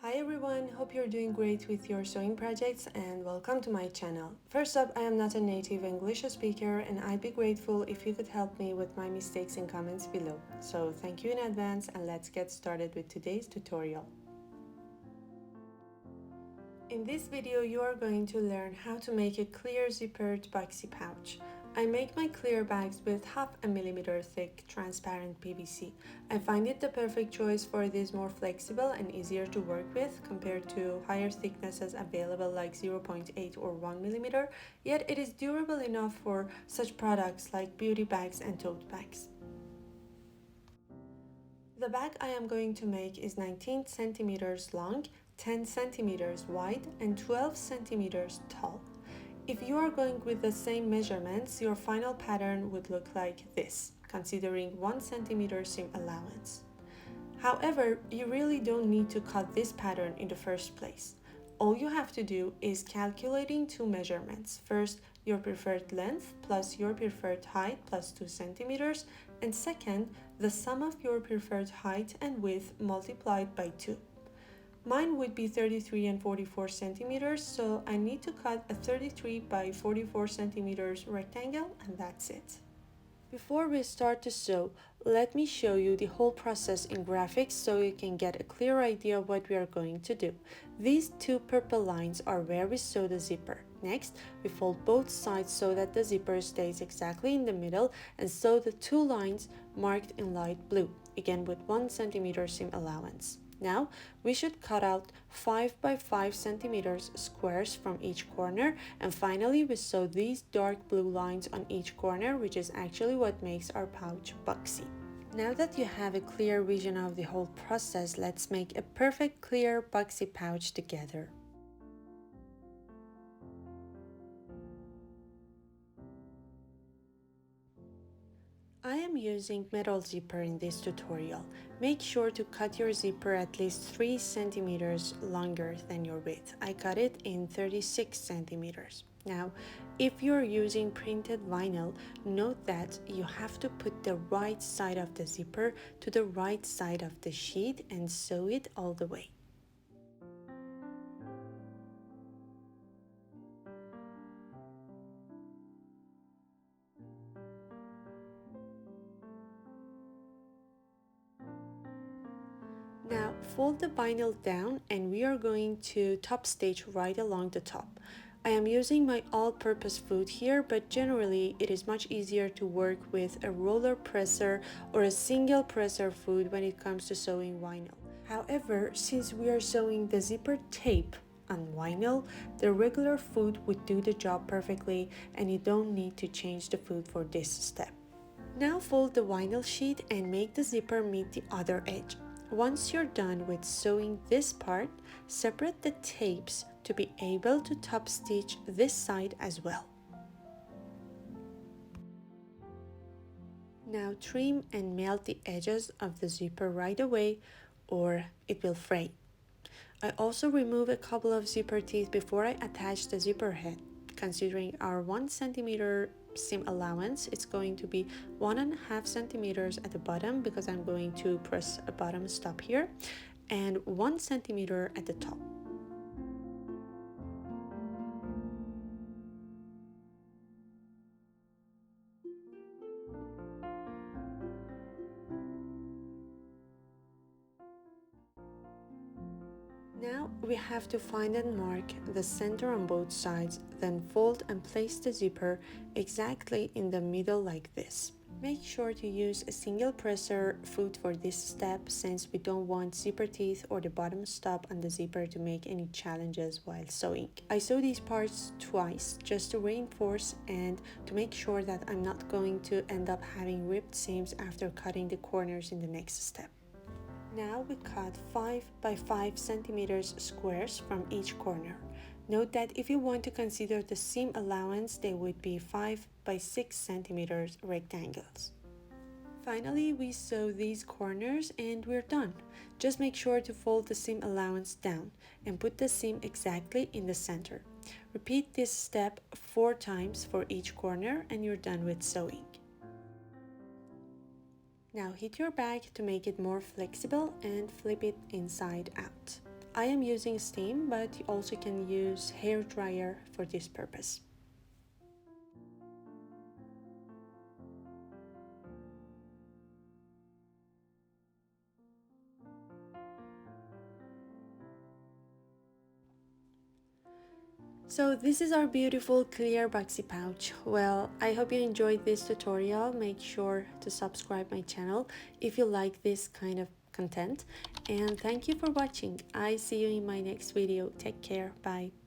Hi everyone, hope you're doing great with your sewing projects and welcome to my channel. First up, I am not a native English speaker and I'd be grateful if you could help me with my mistakes in comments below. So thank you in advance and let's get started with today's tutorial. In this video, you are going to learn how to make a clear zippered boxy pouch. I make my clear bags with 0.5 mm thick transparent PVC. I find it the perfect choice for it is more flexible and easier to work with compared to higher thicknesses available like 0.8 or 1 mm, yet it is durable enough for such products like beauty bags and tote bags. The bag I am going to make is 19 centimeters long, 10 centimeters wide, and 12 centimeters tall. If you are going with the same measurements, your final pattern would look like this, considering 1 centimeter seam allowance. However, you really don't need to cut this pattern in the first place. All you have to do is calculating two measurements. First, your preferred length plus your preferred height plus 2 centimeters, and second, the sum of your preferred height and width multiplied by 2. Mine would be 33 and 44 centimeters, so I need to cut a 33 by 44 centimeters rectangle, and that's it. Before we start to sew, let me show you the whole process in graphics so you can get a clear idea of what we are going to do. These two purple lines are where we sew the zipper. Next, we fold both sides so that the zipper stays exactly in the middle and sew the two lines marked in light blue, again with 1 centimeter seam allowance. Now, we should cut out 5 by 5 centimeters squares from each corner, and finally we sew these dark blue lines on each corner, which is actually what makes our pouch boxy. Now that you have a clear vision of the whole process, let's make a perfect clear boxy pouch together. I am using metal zipper in this tutorial. Make sure to cut your zipper at least 3 centimeters longer than your width. I cut it in 36 centimeters. Now, if you're using printed vinyl, note that you have to put the right side of the zipper to the right side of the sheet and sew it all the way. Now fold the vinyl down and we are going to top stitch right along the top. I am using my all-purpose foot here, but generally it is much easier to work with a roller presser or a single presser foot when it comes to sewing vinyl. However, since we are sewing the zipper tape on vinyl, the regular foot would do the job perfectly and you don't need to change the foot for this step. Now fold the vinyl sheet and make the zipper meet the other edge. Once you're done with sewing this part, separate the tapes to be able to top stitch this side as well. Now trim and melt the edges of the zipper right away or it will fray. I also remove a couple of zipper teeth before I attach the zipper head. Considering our 1 centimeter seam allowance, it's going to be 1.5 centimeters at the bottom because I'm going to press a bottom stop here, and 1 centimeter at the top. Now we have to find and mark the center on both sides, then fold and place the zipper exactly in the middle like this. Make sure to use a single presser foot for this step since we don't want zipper teeth or the bottom stop on the zipper to make any challenges while sewing. I sew these parts twice just to reinforce and to make sure that I'm not going to end up having ripped seams after cutting the corners in the next step. Now we cut 5 by 5 centimeters squares from each corner. Note that if you want to consider the seam allowance, they would be 5 by 6 centimeters rectangles. Finally, we sew these corners and we're done. Just make sure to fold the seam allowance down and put the seam exactly in the center. Repeat this step 4 times for each corner and you're done with sewing. Now heat your bag to make it more flexible and flip it inside out. I am using steam, but you also can use hair dryer for this purpose. So this is our beautiful clear boxy pouch. Well, I hope you enjoyed this tutorial. Make sure to subscribe my channel if you like this kind of content. And thank you for watching. I see you in my next video. Take care. Bye.